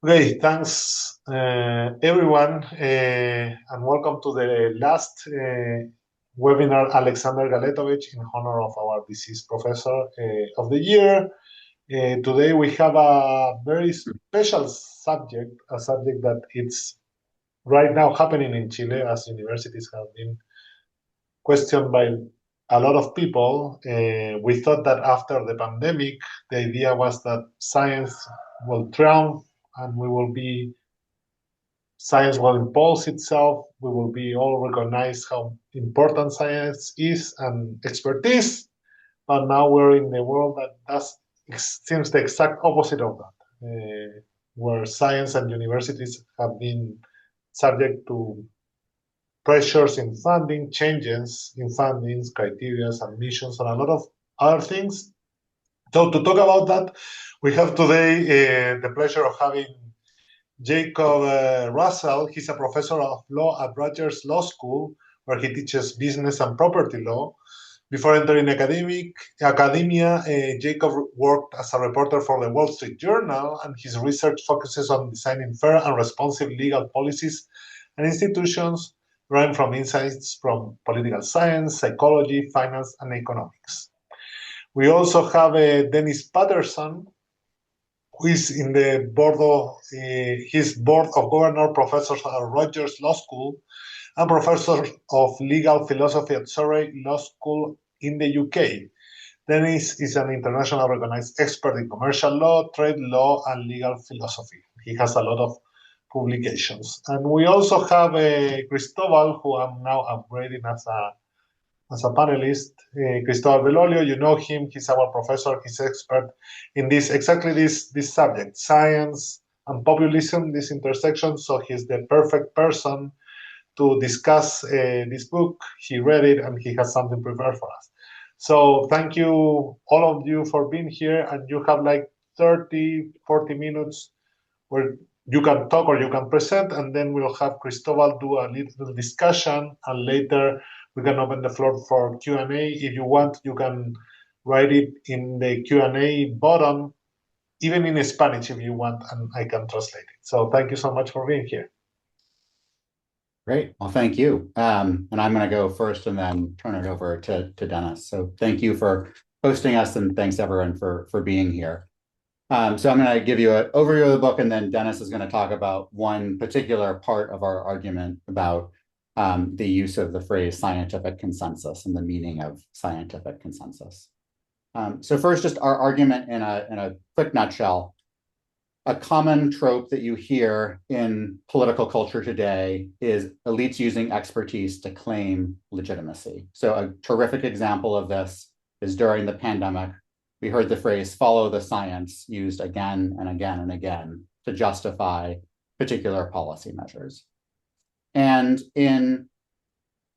Okay, thanks everyone, and welcome to the last webinar, Alexander Galetovich, in honor of our deceased professor of the year. Today we have a very special subject, a subject that it's right now happening in Chile as universities have been questioned by a lot of people. We thought that after the pandemic, the idea was that science will triumph and we will be science will impose itself. We will be all recognize how important science is and expertise. But now we're in a world that does seems the exact opposite of that, where science and universities have been subject to pressures in funding, changes in funding, criteria, admissions, and a lot of other things. So to talk about that, we have today the pleasure of having Jacob Russell. He's a professor of law at Rutgers Law School, where he teaches business and property law. Before entering academia, Jacob worked as a reporter for the Wall Street Journal, and his research focuses on designing fair and responsive legal policies and institutions, drawing from insights from political science, psychology, finance, and economics. We also have Dennis Patterson, who is in the board of his board of governor professors at Rutgers Law School and professor of legal philosophy at Surrey Law School in the UK. Dennis is an international recognized expert in commercial law, trade law, and legal philosophy. He has a lot of publications. And we also have Cristobal, who I'm now upgrading as a panelist, Cristobal Belolio. You know him. He's our professor. He's expert in this subject, science and populism, this intersection. So he's the perfect person to discuss this book. He read it and he has something prepared for us. So thank you, all of you, for being here. And you have like 30, 40 minutes where you can talk or you can present, and then we'll have Cristobal do a little discussion, and later we can open the floor for Q&A. If you want, you can write it in the Q&A button, even in Spanish if you want, and I can translate it. So thank you so much for being here. Great. Well, thank you. And I'm going to go first and then turn it over to Dennis. So thank you for hosting us, and thanks everyone for being here. So I'm going to give you an overview of the book, and then Dennis is going to talk about one particular part of our argument about the use of the phrase scientific consensus and the meaning of scientific consensus. So first, just our argument in a quick nutshell. A common trope that you hear in political culture today is elites using expertise to claim legitimacy. So a terrific example of this is during the pandemic. We heard the phrase follow the science used again and again and again to justify particular policy measures. And in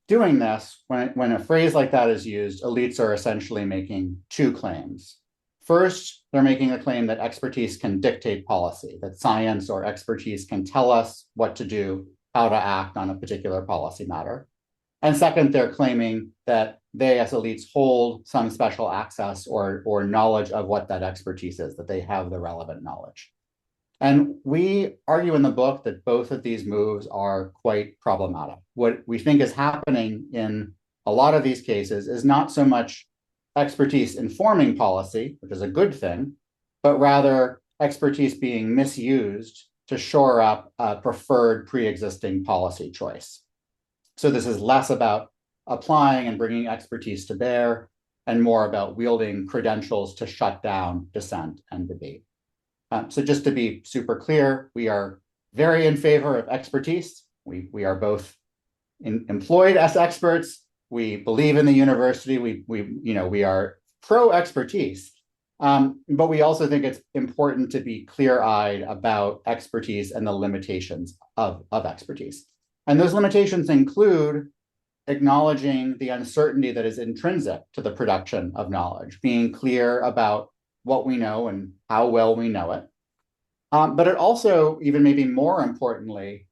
doing this, when a phrase like that is used, elites are essentially making two claims. First, they're making a claim that expertise can dictate policy, that science or expertise can tell us what to do, how to act on a particular policy matter. And second, they're claiming that they, as elites, hold some special access or knowledge of what that expertise is, that they have the relevant knowledge. And we argue in the book that both of these moves are quite problematic. What we think is happening in a lot of these cases is not so much expertise informing policy, which is a good thing, but rather expertise being misused to shore up a preferred pre-existing policy choice. So this is less about applying and bringing expertise to bear and more about wielding credentials to shut down dissent and debate. So just to be super clear, we are very in favor of expertise. We are both employed as experts. We believe in the university. We are pro-expertise, but we also think it's important to be clear-eyed about expertise and the limitations of expertise. And those limitations include acknowledging the uncertainty that is intrinsic to the production of knowledge, being clear about what we know and how well we know it. But it also, even maybe more importantly,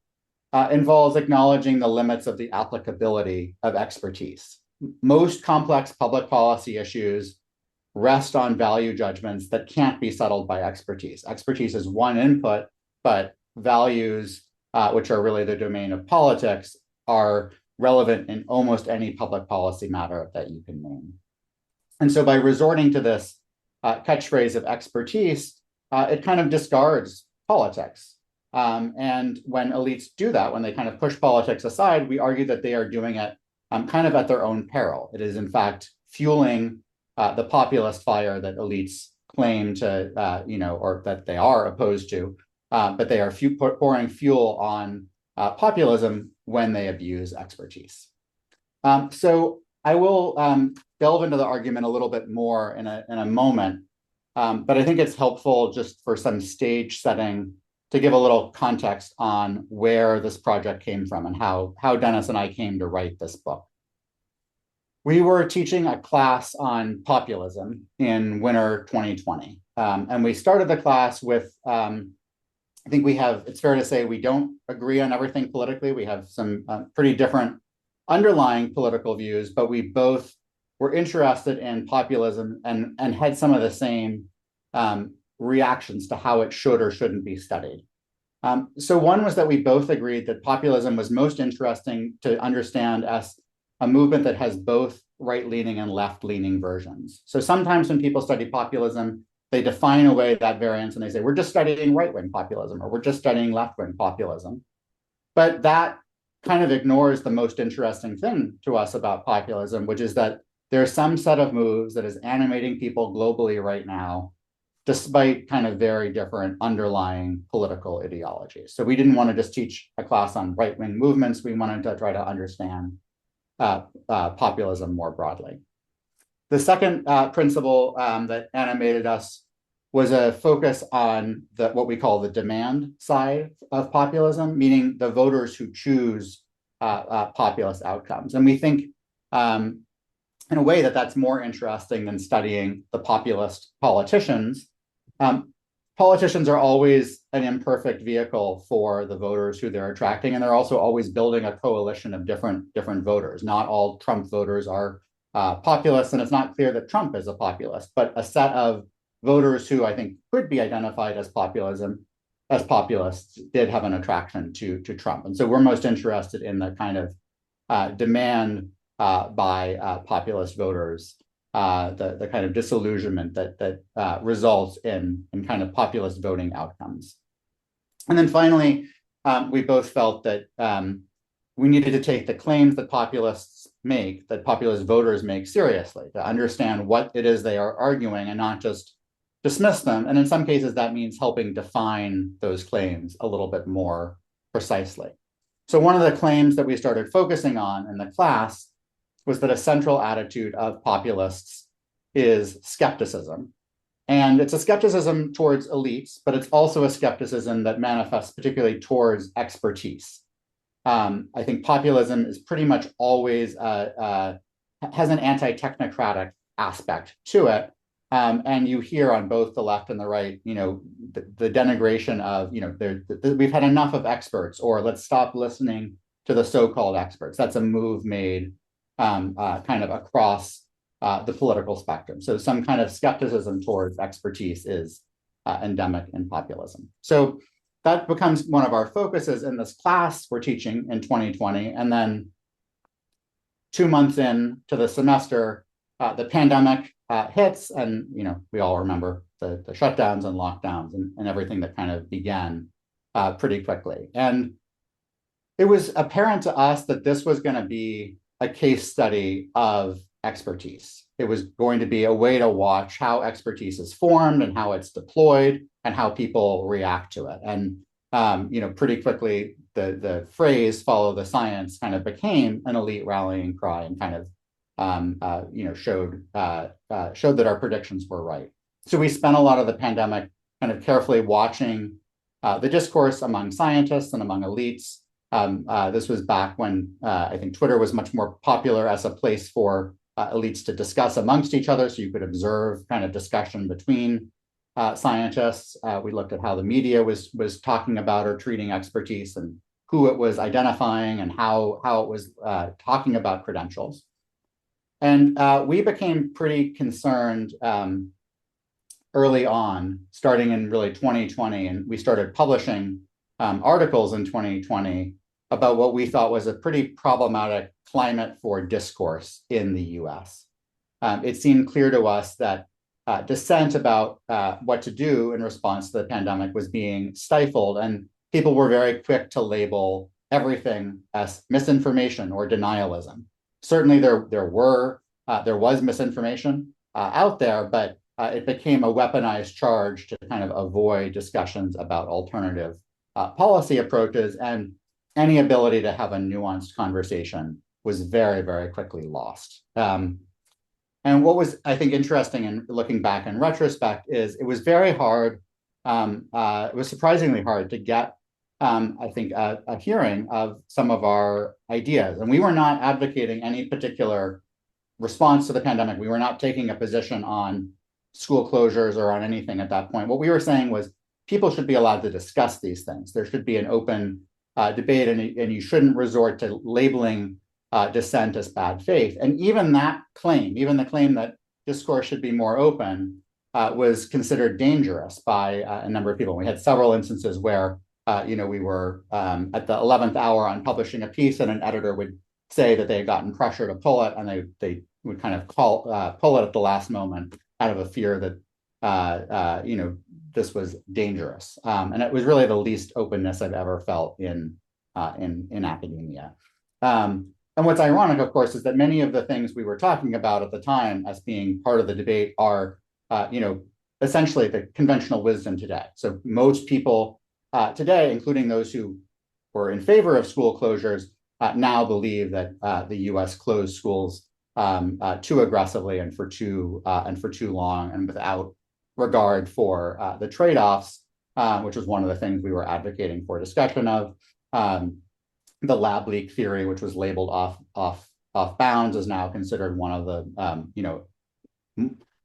involves acknowledging the limits of the applicability of expertise. Most complex public policy issues rest on value judgments that can't be settled by expertise. Expertise is one input, but values, which are really the domain of politics, are relevant in almost any public policy matter that you can name. And so by resorting to this catchphrase of expertise, it kind of discards politics. And when elites do that, when they kind of push politics aside, we argue that they are doing it kind of at their own peril. It is, in fact, fueling the populist fire that elites claim to, or that they are opposed to, but they are pouring fuel on populism when they abuse expertise. So I will delve into the argument a little bit more in a moment, but I think it's helpful just for some stage setting to give a little context on where this project came from and how Dennis and I came to write this book. We were teaching a class on populism in winter 2020, and we started the class with, I think it's fair to say we don't agree on everything politically. We have some pretty different underlying political views, but we both were interested in populism and had some of the same reactions to how it should or shouldn't be studied. So one was that we both agreed that populism was most interesting to understand as a movement that has both right-leaning and left-leaning versions. So sometimes when people study populism, they define away that variance and they say, we're just studying right-wing populism, or we're just studying left-wing populism. But that kind of ignores the most interesting thing to us about populism, which is that there's some set of moves that is animating people globally right now, despite kind of very different underlying political ideologies. So we didn't want to just teach a class on right-wing movements. We wanted to try to understand populism more broadly. The second principle that animated us was a focus on what we call the demand side of populism, meaning the voters who choose populist outcomes. And we think in a way that's more interesting than studying the populist politicians. Politicians are always an imperfect vehicle for the voters who they're attracting, and they're also always building a coalition of different voters. Not all Trump voters are populists, and it's not clear that Trump is a populist, but a set of voters who I think could be identified as populists did have an attraction to Trump. And so we're most interested in the kind of demand by populist voters, the kind of disillusionment that results in kind of populist voting outcomes. And then finally, we both felt that we needed to take the claims that populists make, that populist voters make seriously, to understand what it is they are arguing and not just dismiss them. And in some cases, that means helping define those claims a little bit more precisely. So one of the claims that we started focusing on in the class was that a central attitude of populists is skepticism. And it's a skepticism towards elites, but it's also a skepticism that manifests particularly towards expertise. I think populism is pretty much always has an anti-technocratic aspect to it. And you hear on both the left and the right, the denigration of, we've had enough of experts, or let's stop listening to the so-called experts. That's a move made kind of across the political spectrum. So some kind of skepticism towards expertise is endemic in populism. So that becomes one of our focuses in this class we're teaching in 2020. And then 2 months into the semester, the pandemic hits, and we all remember the shutdowns and lockdowns and everything that kind of began pretty quickly. And it was apparent to us that this was going to be a case study of expertise. It was going to be a way to watch how expertise is formed and how it's deployed and how people react to it. And pretty quickly, the phrase "follow the science" kind of became an elite rallying cry and kind of showed that our predictions were right. So we spent a lot of the pandemic kind of carefully watching the discourse among scientists and among elites. This was back when I think Twitter was much more popular as a place for elites to discuss amongst each other, so you could observe kind of discussion between scientists. We looked at how the media was talking about or treating expertise and who it was identifying and how it was talking about credentials. And we became pretty concerned early on, starting in really 2020, and we started publishing articles in 2020 about what we thought was a pretty problematic climate for discourse in the US. It seemed clear to us that dissent about what to do in response to the pandemic was being stifled, and people were very quick to label everything as misinformation or denialism. Certainly, there was misinformation out there, but it became a weaponized charge to kind of avoid discussions about alternative policy approaches, and any ability to have a nuanced conversation was very, very quickly lost. And what was, I think, interesting in looking back in retrospect is it was very hard, it was surprisingly hard to get, I think, a hearing of some of our ideas. And we were not advocating any particular response to the pandemic. We were not taking a position on school closures or on anything at that point. What we were saying was people should be allowed to discuss these things. There should be an open debate, and you shouldn't resort to labeling dissent as bad faith. And even that claim, even the claim that discourse should be more open, was considered dangerous by a number of people. We had several instances where we were at the 11th hour on publishing a piece, and an editor would say that they had gotten pressure to pull it, and they would kind of pull it at the last moment out of a fear that this was dangerous. And it was really the least openness I've ever felt in academia. And what's ironic, of course, is that many of the things we were talking about at the time as being part of the debate are, essentially the conventional wisdom today. So most people today, including those who were in favor of school closures, now believe that the U.S. closed schools too aggressively and for too long, and without regard for the trade-offs, which was one of the things we were advocating for discussion of. The lab leak theory, which was labeled off bounds, is now considered one of the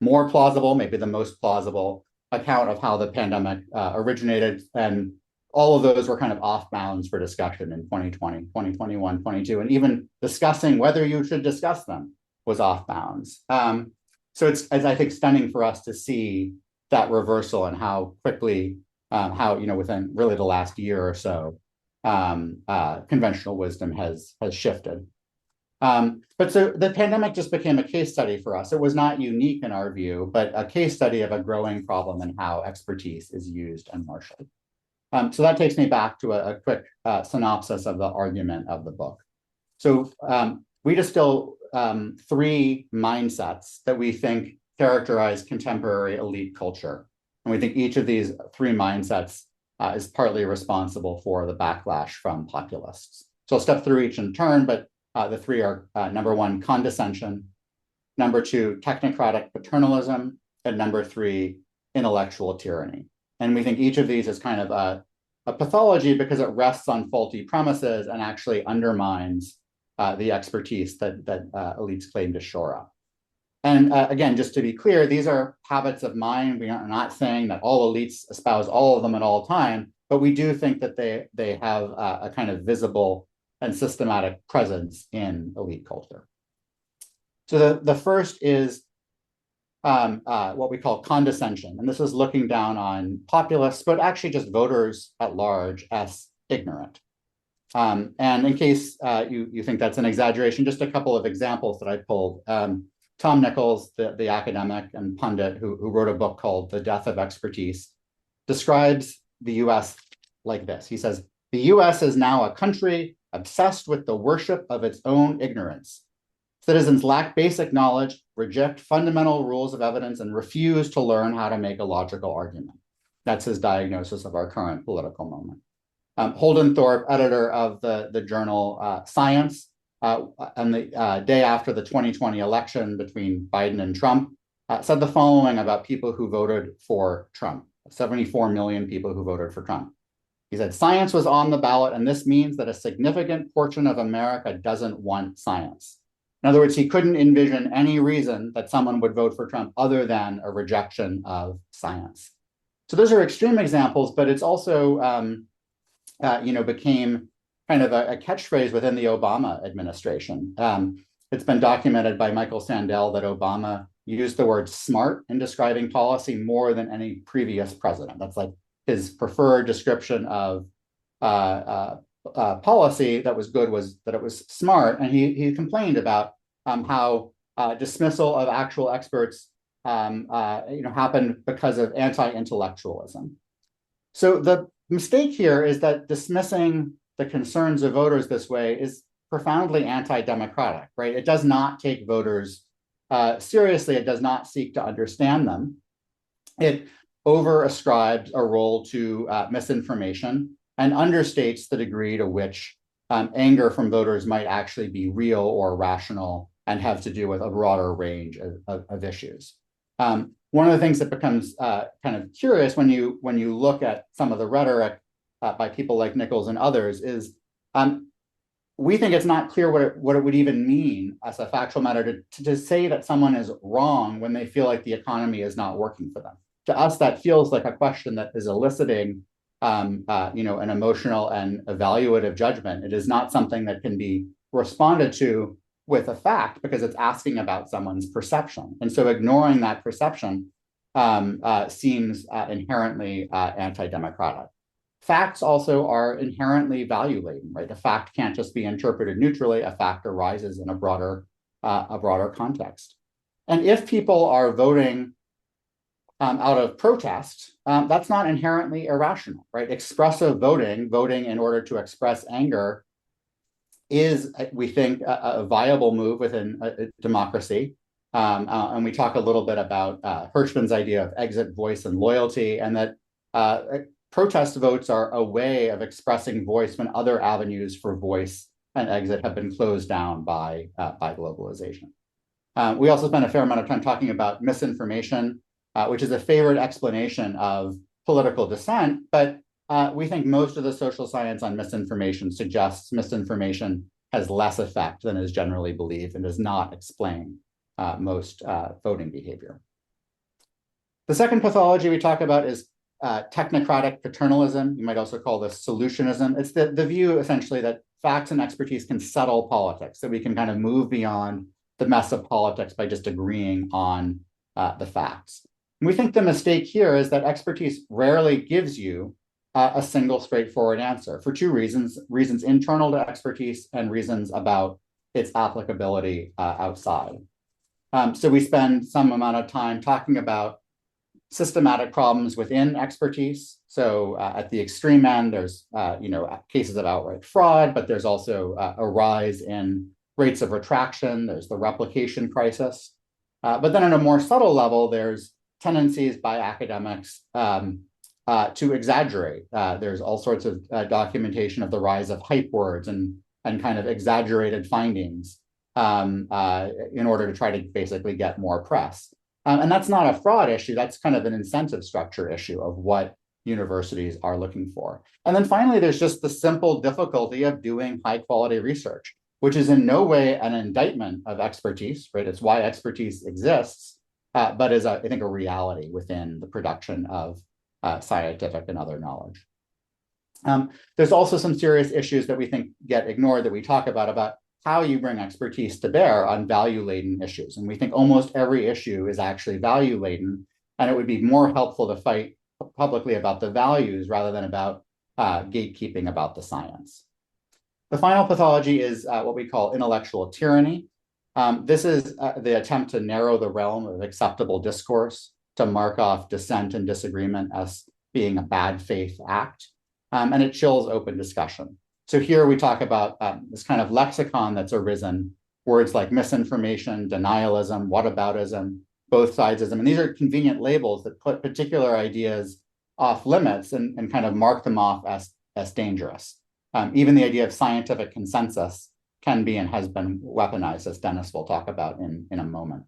more plausible, maybe the most plausible account of how the pandemic originated. And all of those were kind of off bounds for discussion in 2020, 2021, 22, and even discussing whether you should discuss them was off bounds. So it's, as I think, stunning for us to see that reversal and how quickly, within really the last year or so, conventional wisdom has shifted. But so the pandemic just became a case study for us. It was not unique in our view, but a case study of a growing problem and how expertise is used and marshaled. So that takes me back to a quick synopsis of the argument of the book. So we distill three mindsets that we think characterize contemporary elite culture. And we think each of these three mindsets is partly responsible for the backlash from populists. So I'll step through each in turn, but the three are number one, condescension, number two, technocratic paternalism, and number three, intellectual tyranny. And we think each of these is kind of a pathology because it rests on faulty premises and actually undermines the expertise that elites claim to shore up. And again, just to be clear, these are habits of mind. We are not saying that all elites espouse all of them at all time, but we do think that they have a kind of visible and systematic presence in elite culture. So the first is what we call condescension. And this is looking down on populists, but actually just voters at large as ignorant. And in case you think that's an exaggeration, just a couple of examples that I pulled. Tom Nichols, the academic and pundit who wrote a book called The Death of Expertise, describes the US like this. He says, "The US is now a country obsessed with the worship of its own ignorance. Citizens lack basic knowledge, reject fundamental rules of evidence, and refuse to learn how to make a logical argument." That's his diagnosis of our current political moment. Holden Thorpe, editor of the journal Science, on the day after the 2020 election between Biden and Trump, said the following about people who voted for Trump, 74 million people who voted for Trump. He said, "Science was on the ballot, and this means that a significant portion of America doesn't want science." In other words, he couldn't envision any reason that someone would vote for Trump other than a rejection of science. So those are extreme examples, but it's also, became kind of a catchphrase within the Obama administration. It's been documented by Michael Sandel that Obama used the word smart in describing policy more than any previous president. That's like his preferred description of policy that was good was that it was smart. And he complained about how dismissal of actual experts happened because of anti-intellectualism. So the mistake here is that dismissing the concerns of voters this way is profoundly anti-democratic, right? It does not take voters seriously. It does not seek to understand them. It over-ascribes a role to misinformation and understates the degree to which anger from voters might actually be real or rational and have to do with a broader range of issues. One of the things that becomes kind of curious when you look at some of the rhetoric by people like Nichols and others is we think it's not clear what it would even mean as a factual matter to say that someone is wrong when they feel like the economy is not working for them. To us, that feels like a question that is eliciting an emotional and evaluative judgment. It is not something that can be responded to with a fact because it's asking about someone's perception. And so ignoring that perception seems inherently anti-democratic. Facts also are inherently value-laden, right? A fact can't just be interpreted neutrally. A fact arises in a broader context. And if people are voting out of protest, that's not inherently irrational, right? Expressive voting in order to express anger is, we think, a viable move within a democracy. And we talk a little bit about Hirschman's idea of exit, voice, and loyalty, and that protest votes are a way of expressing voice when other avenues for voice and exit have been closed down by globalization. We also spent a fair amount of time talking about misinformation, which is a favorite explanation of political dissent, but we think most of the social science on misinformation suggests misinformation has less effect than is generally believed and does not explain most voting behavior. The second pathology we talk about is technocratic paternalism. You might also call this solutionism. It's the view essentially that facts and expertise can settle politics, that we can kind of move beyond the mess of politics by just agreeing on the facts. And we think the mistake here is that expertise rarely gives you a single straightforward answer for two reasons internal to expertise and reasons about its applicability outside. So we spend some amount of time talking about systematic problems within expertise. So at the extreme end, there's cases of outright fraud, but there's also a rise in rates of retraction. There's the replication crisis. But then at a more subtle level, there's tendencies by academics to exaggerate. There's all sorts of documentation of the rise of hype words and kind of exaggerated findings in order to try to basically get more press. And that's not a fraud issue. That's kind of an incentive structure issue of what universities are looking for. And then finally, there's just the simple difficulty of doing high quality research, which is in no way an indictment of expertise, right? It's why expertise exists, but is, I think, a reality within the production of scientific and other knowledge. There's also some serious issues that we think get ignored that we talk about how you bring expertise to bear on value-laden issues. And we think almost every issue is actually value-laden, and it would be more helpful to fight publicly about the values rather than about gatekeeping about the science. The final pathology is what we call intellectual tyranny. This is the attempt to narrow the realm of acceptable discourse, to mark off dissent and disagreement as being a bad faith act, and it chills open discussion. So here we talk about this kind of lexicon that's arisen, words like misinformation, denialism, whataboutism, both sidesism, and these are convenient labels that put particular ideas off limits and kind of mark them off as dangerous. Even the idea of scientific consensus can be and has been weaponized, as Dennis will talk about in a moment.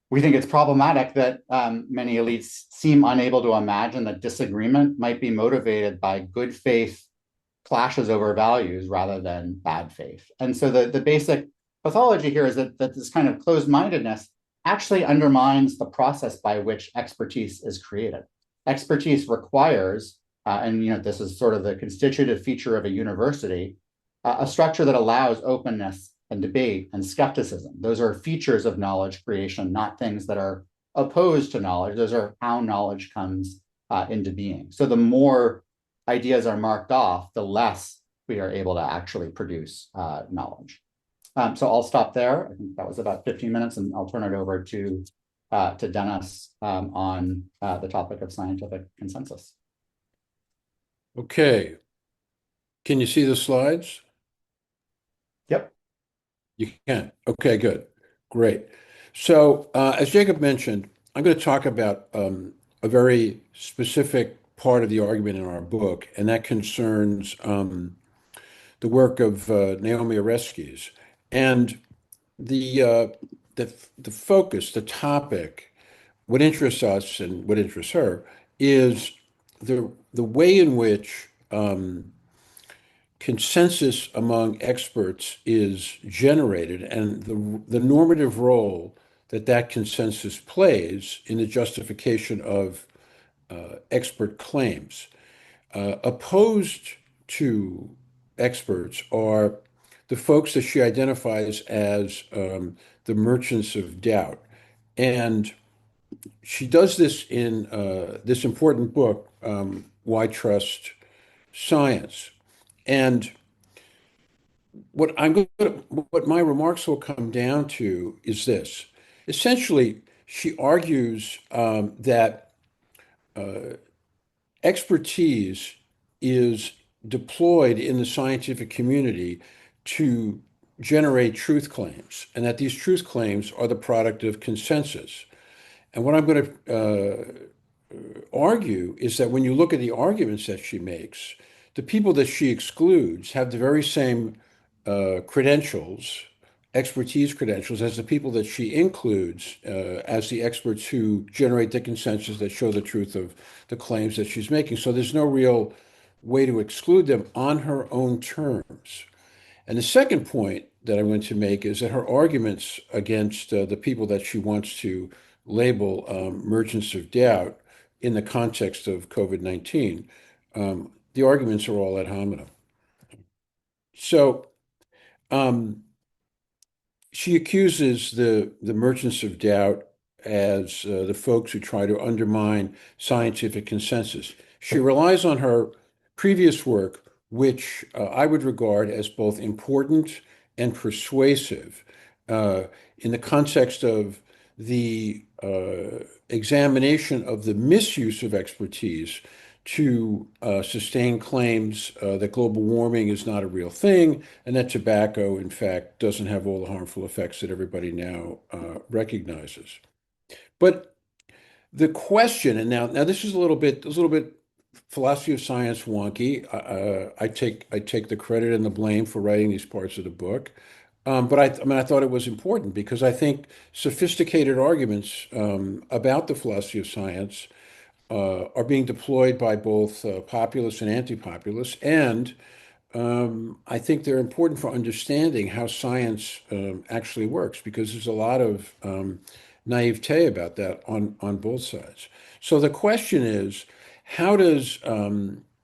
We think it's problematic that many elites seem unable to imagine that disagreement might be motivated by good faith clashes over values rather than bad faith. And so the basic pathology here is that this kind of closed-mindedness actually undermines the process by which expertise is created. Expertise requires, and this is sort of the constitutive feature of a university, a structure that allows openness and debate and skepticism. Those are features of knowledge creation, not things that are opposed to knowledge. Those are how knowledge comes into being. So the more ideas are marked off, the less we are able to actually produce knowledge. So I'll stop there. I think that was about 15 minutes, and I'll turn it over to Dennis on the topic of scientific consensus. Okay. Can you see the slides? Yep. You can. Okay, good. Great. So as Jacob mentioned, I'm going to talk about a very specific part of the argument in our book, and that concerns the work of Naomi Oreskes. And the focus, the topic, what interests us and what interests her is the way in which consensus among experts is generated and the normative role that that consensus plays in the justification of expert claims. Opposed to experts are the folks that she identifies as the merchants of doubt. And she does this in this important book, Why Trust Science? And what my remarks will come down to is this. Essentially, she argues that expertise is deployed in the scientific community to generate truth claims, and that these truth claims are the product of consensus. And what I'm going to argue is that when you look at the arguments that she makes, the people that she excludes have the very same credentials, expertise credentials, as the people that she includes as the experts who generate the consensus that show the truth of the claims that she's making. So there's no real way to exclude them on her own terms. And the second point that I'm going to make is that her arguments against the people that she wants to label merchants of doubt in the context of COVID-19, the arguments are all ad hominem. So she accuses the merchants of doubt as the folks who try to undermine scientific consensus. She relies on her previous work, which I would regard as both important and persuasive in the context of the examination of the misuse of expertise to sustain claims that global warming is not a real thing and that tobacco, in fact, doesn't have all the harmful effects that everybody now recognizes. But the question, and now this is a little bit philosophy of science wonky. I take the credit and the blame for writing these parts of the book. But I thought it was important because I think sophisticated arguments about the philosophy of science are being deployed by both populists and anti-populists, and I think they're important for understanding how science actually works because there's a lot of naivete about that on both sides. So the question is, how does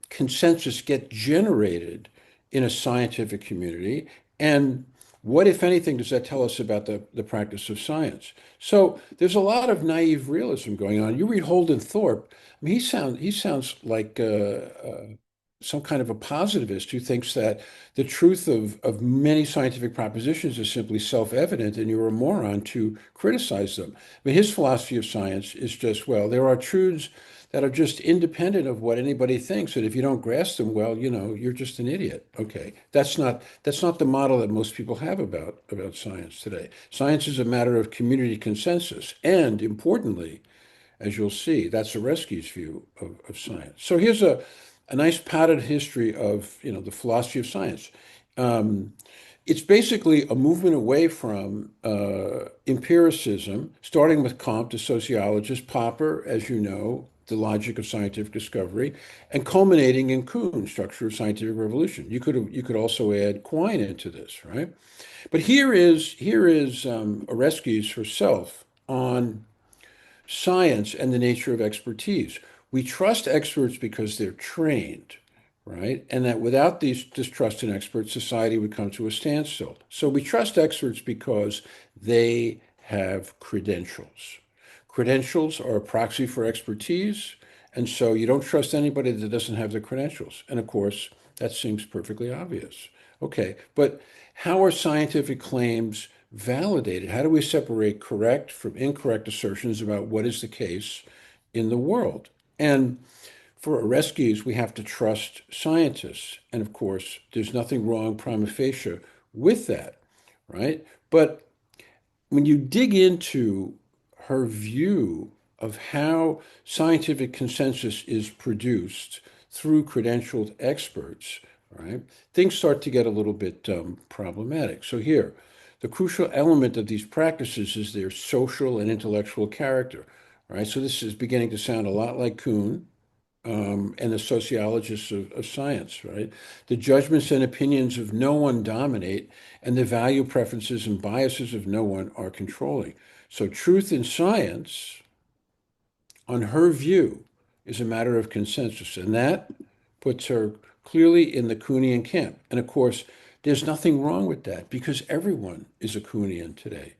consensus get generated in a scientific community? And what, if anything, does that tell us about the practice of science? So there's a lot of naive realism going on. You read Holden Thorpe. I mean, he sounds like some kind of a positivist who thinks that the truth of many scientific propositions is simply self-evident and you're a moron to criticize them. I mean, his philosophy of science is just, well, there are truths that are just independent of what anybody thinks. And if you don't grasp them, well, you're just an idiot. Okay. That's not the model that most people have about science today. Science is a matter of community consensus. And importantly, as you'll see, that's Oreskes' view of science. So here's a nice padded history of the philosophy of science. It's basically a movement away from empiricism, starting with Comte, the sociologist, Popper, as you know, the logic of scientific discovery, and culminating in Kuhn, structure of scientific revolution. You could also add Quine into this, right? But here is Oreskes herself on science and the nature of expertise. We trust experts because they're trained. right? And that without this trust in experts, society would come to a standstill. So we trust experts because they have credentials. Credentials are a proxy for expertise, and so you don't trust anybody that doesn't have the credentials. And of course, that seems perfectly obvious. Okay, but how are scientific claims validated? How do we separate correct from incorrect assertions about what is the case in the world? And for rescues, we have to trust scientists. And of course, there's nothing wrong prima facie with that, right? But when you dig into her view of how scientific consensus is produced through credentialed experts, right, things start to get a little bit problematic. So here, the crucial element of these practices is their social and intellectual character, right? So this is beginning to sound a lot like Kuhn, and the sociologists of science, right? The judgments and opinions of no one dominate, and the value preferences and biases of no one are controlling. So truth in science, on her view, is a matter of consensus, and that puts her clearly in the Kuhnian camp. And of course, there's nothing wrong with that because everyone is a Kuhnian today,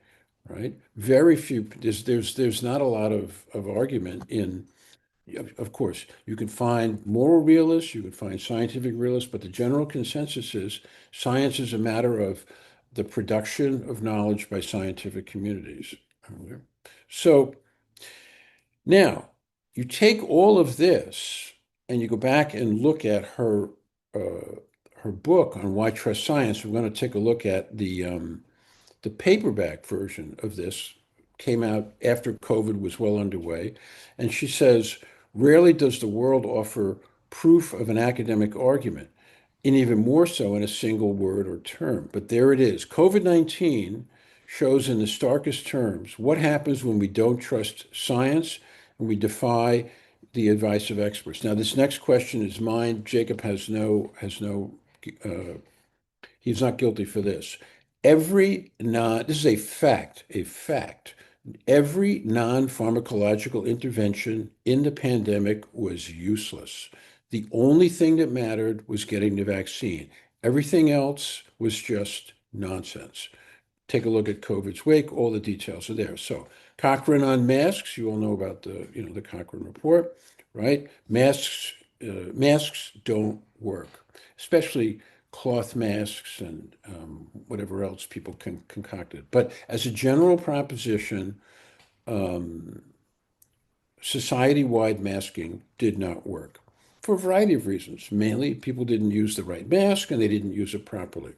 right? Very few, there's not a lot of argument in. Of course, you can find moral realists, you can find scientific realists, but the general consensus is science is a matter of the production of knowledge by scientific communities. Okay. So now you take all of this and you go back and look at her book on why trust science. We're going to take a look at the paperback version of this came out after COVID was well underway. And she says, rarely does the world offer proof of an academic argument, and even more so in a single word or term. But there it is. COVID-19 shows in the starkest terms what happens when we don't trust science and we defy the advice of experts. Now, this next question is mine. Jacob he's not guilty for this. This is a fact. Every non-pharmacological intervention in the pandemic was useless. The only thing that mattered was getting the vaccine. Everything else was just nonsense. Take a look at COVID's wake. All the details are there. So Cochrane on masks. You all know about the Cochrane report, right? Masks don't work, especially cloth masks and whatever else people concocted. But as a general proposition, society-wide masking did not work for a variety of reasons. Mainly, people didn't use the right mask and they didn't use it properly.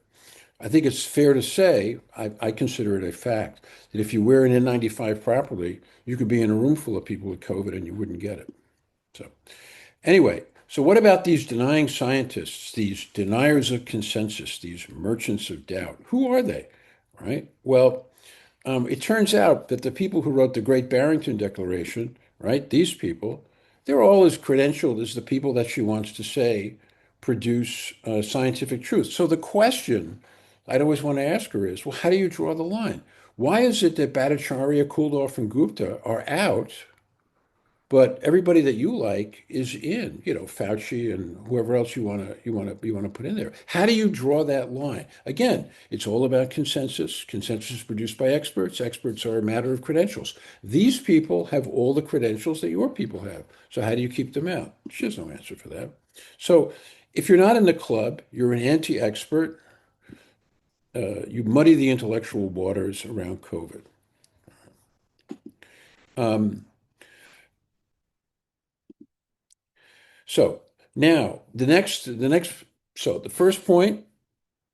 I think it's fair to say, I consider it a fact, that if you wear an N95 properly, you could be in a room full of people with COVID and you wouldn't get it. So anyway, so what about these denying scientists, these deniers of consensus, these merchants of doubt? Who are they, right? Well, it turns out that the people who wrote the Great Barrington Declaration, right, these people, they're all as credentialed as the people that she wants to say produce scientific truth. So the question I'd always want to ask her is, well, how do you draw the line? Why is it that Bhattacharya, Kulldorff, and Gupta are out, but everybody that you like is in, Fauci and whoever else you want to put in there. How do you draw that line? Again, it's all about consensus. Consensus is produced by experts. Experts are a matter of credentials. These people have all the credentials that your people have. So how do you keep them out? She has no answer for that. So if you're not in the club, you're an anti-expert. You muddy the intellectual waters around COVID. So now the first point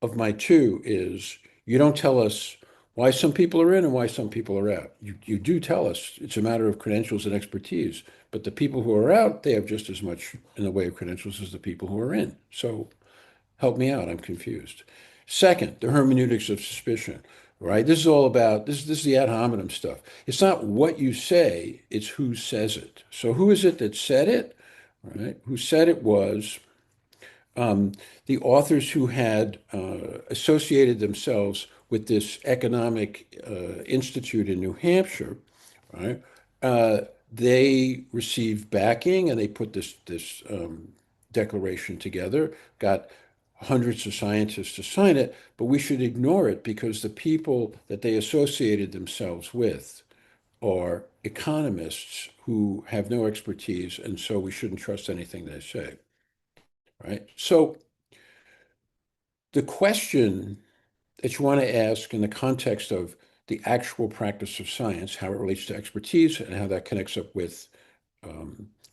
of my two is you don't tell us why some people are in and why some people are out. You do tell us it's a matter of credentials and expertise, but the people who are out, they have just as much in the way of credentials as the people who are in. So help me out, I'm confused. Second, the hermeneutics of suspicion, right? This is all about, this is the ad hominem stuff. It's not what you say, it's who says it. So who is it that said it, right? Who said it was the authors who had associated themselves with this economic institute in New Hampshire, right? They received backing and they put this declaration together, got hundreds of scientists to sign it, but we should ignore it because the people that they associated themselves with are economists who have no expertise, and so we shouldn't trust anything they say, right? So the question that you want to ask in the context of the actual practice of science, how it relates to expertise and how that connects up with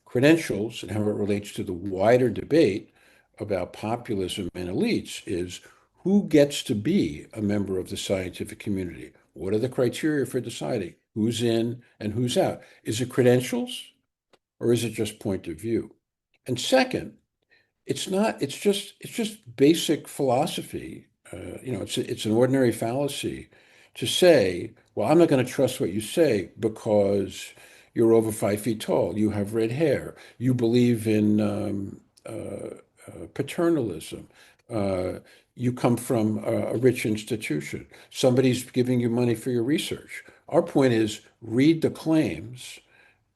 credentials and how it relates to the wider debate about populism and elites is who gets to be a member of the scientific community? What are the criteria for deciding who's in and who's out? Is it credentials or is it just point of view? And second, it's not, it's just basic philosophy. It's an ordinary fallacy to say, well, I'm not going to trust what you say because you're over 5 feet tall, you have red hair, you believe in paternalism, you come from a rich institution, somebody's giving you money for your research. Our point is read the claims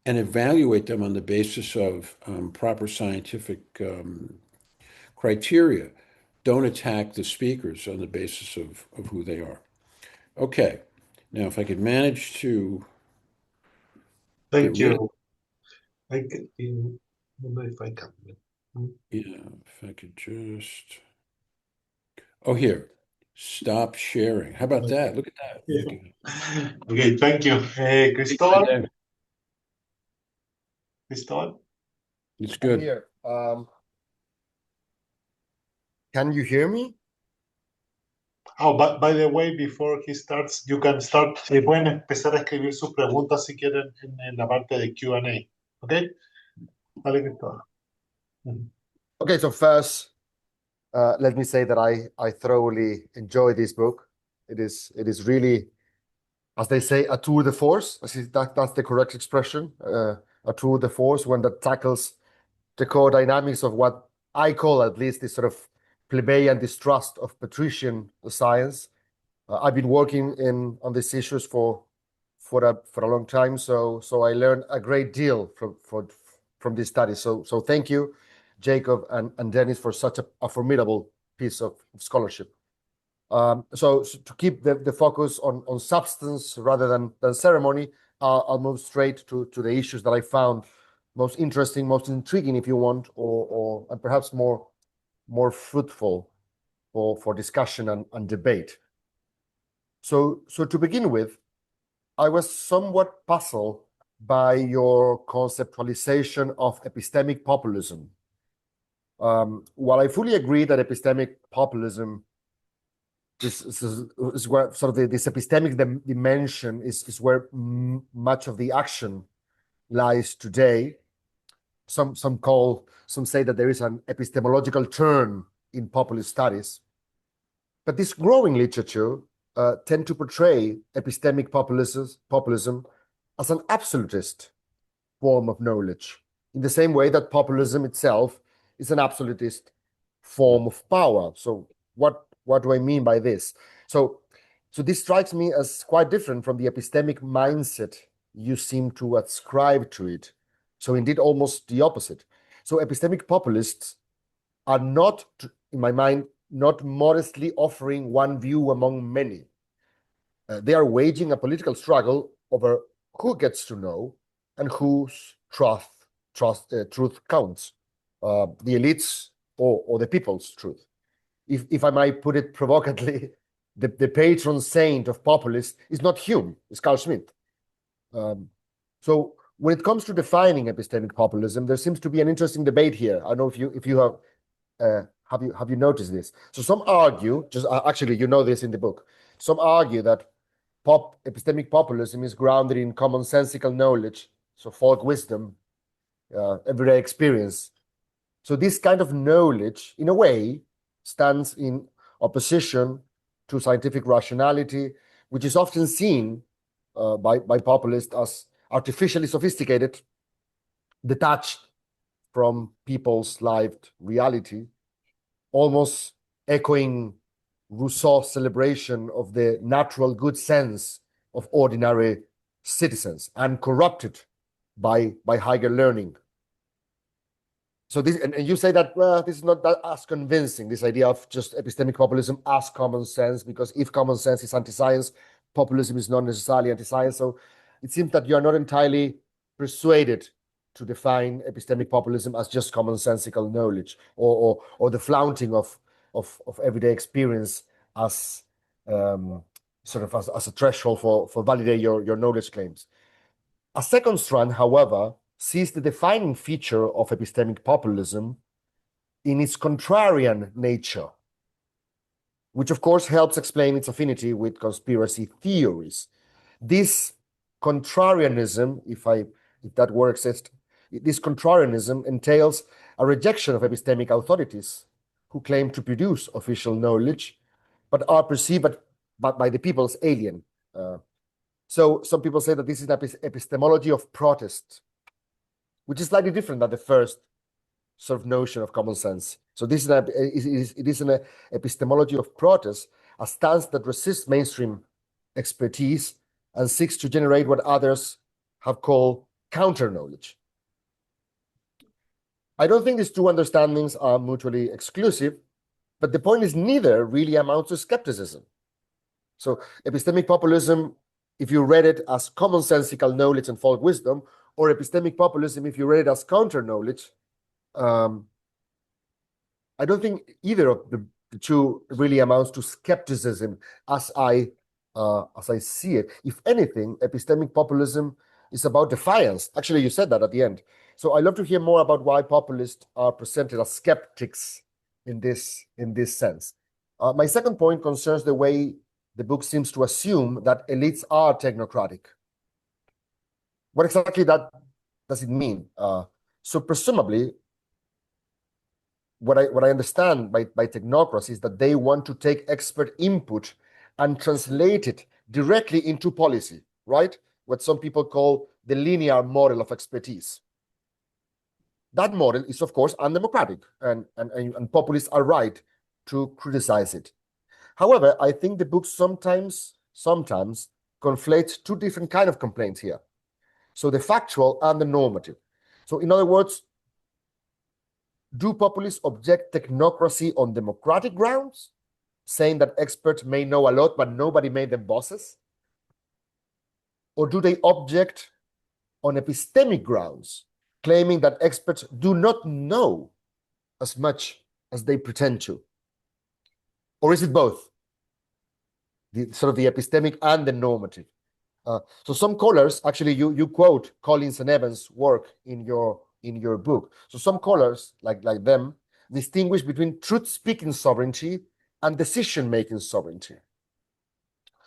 and evaluate them on the basis of proper scientific criteria. Don't attack the speakers on the basis of who they are. Okay. Now, if I could manage to Thank get rid of, you. I don't know if I can. if I could just, oh, here, stop sharing. How about that? Look at that. Yeah. Okay, thank you. Cristobal? Cristobal? It's I'm good. here. Can you hear me? Oh, by the way, before he starts, you can start. Pueden empezar a escribir sus preguntas si quieren en la parte de Q&A. ¿Ok? Vale, Cristóbal. Okay, so first, let me say that I thoroughly enjoy this book. It is really, as they say, a tour de force. That's the correct expression. A tour de force, one that tackles the core dynamics of what I call, at least, this sort of plebeian distrust of patrician science. I've been working on these issues for a long time, so I learned a great deal from this study. So thank you, Jacob and Dennis, for such a formidable piece of scholarship. So to keep the focus on substance rather than ceremony, I'll move straight to the issues that I found most interesting, most intriguing, if you want, or and perhaps more fruitful for discussion and debate. So to begin with, I was somewhat puzzled by your conceptualization of epistemic populism. While I fully agree that epistemic populism is where sort of this epistemic dimension is where much of the action lies today. Some say that there is an epistemological turn in populist studies, but this growing literature tend to portray epistemic populism as an absolutist form of knowledge, in the same way that populism itself is an absolutist form of power. So what do I mean by this? So this strikes me as quite different from the epistemic mindset you seem to ascribe to it. So indeed, almost the opposite. So epistemic populists are not, in my mind, not modestly offering one view among many. They are waging a political struggle over who gets to know and whose truth counts, the elites or the people's truth. If I might put it provocatively, the patron saint of populists is not Hume, it's Carl Schmitt. So when it comes to defining epistemic populism, there seems to be an interesting debate here. I don't know if you have you noticed this? So some argue, actually you know this in the book, some argue that epistemic populism is grounded in commonsensical knowledge, so folk wisdom, everyday experience. So this kind of knowledge, in a way, stands in opposition to scientific rationality, which is often seen by populists as artificially sophisticated, detached from people's lived reality, almost echoing Rousseau's celebration of the natural good sense of ordinary citizens, and corrupted by higher learning. So this, and you say that, well, this is not that as convincing, this idea of just epistemic populism as common sense, because if common sense is anti-science, populism is not necessarily anti-science. So it seems that you are not entirely persuaded to define epistemic populism as just commonsensical knowledge, or the flaunting of everyday experience as sort of as a threshold for validate your knowledge claims. A second strand, however, sees the defining feature of epistemic populism in its contrarian nature, which of course helps explain its affinity with conspiracy theories. This contrarianism, if that word exists, this contrarianism entails a rejection of epistemic authorities who claim to produce official knowledge, but are perceived by the people as alien. So some people say that this is an epistemology of protest, which is slightly different than the first sort of notion of common sense. So this is an epistemology of protest, a stance that resists mainstream expertise and seeks to generate what others have called counter-knowledge. I don't think these two understandings are mutually exclusive, but the point is neither really amounts to skepticism. So epistemic populism, if you read it as commonsensical knowledge and folk wisdom, or epistemic populism, if you read it as counter-knowledge, I don't think either of the two really amounts to skepticism as I see it. If anything, epistemic populism is about defiance. Actually, you said that at the end. So I'd love to hear more about why populists are presented as skeptics in this sense. My second point concerns the way the book seems to assume that elites are technocratic. What exactly does it mean? So presumably, what I understand by technocracy is that they want to take expert input and translate it directly into policy, right? What some people call the linear model of expertise. That model is, of course, undemocratic, and populists are right to criticize it. However, I think the book sometimes conflates two different kinds of complaints here. So the factual and the normative. So in other words, do populists object technocracy on democratic grounds, saying that experts may know a lot, but nobody made them bosses? Or do they object on epistemic grounds, claiming that experts do not know as much as they pretend to? Or is it both? The epistemic and the normative. So some scholars, actually, you quote Collins and Evans' work in your book. So some scholars, like them, distinguish between truth-speaking sovereignty and decision-making sovereignty.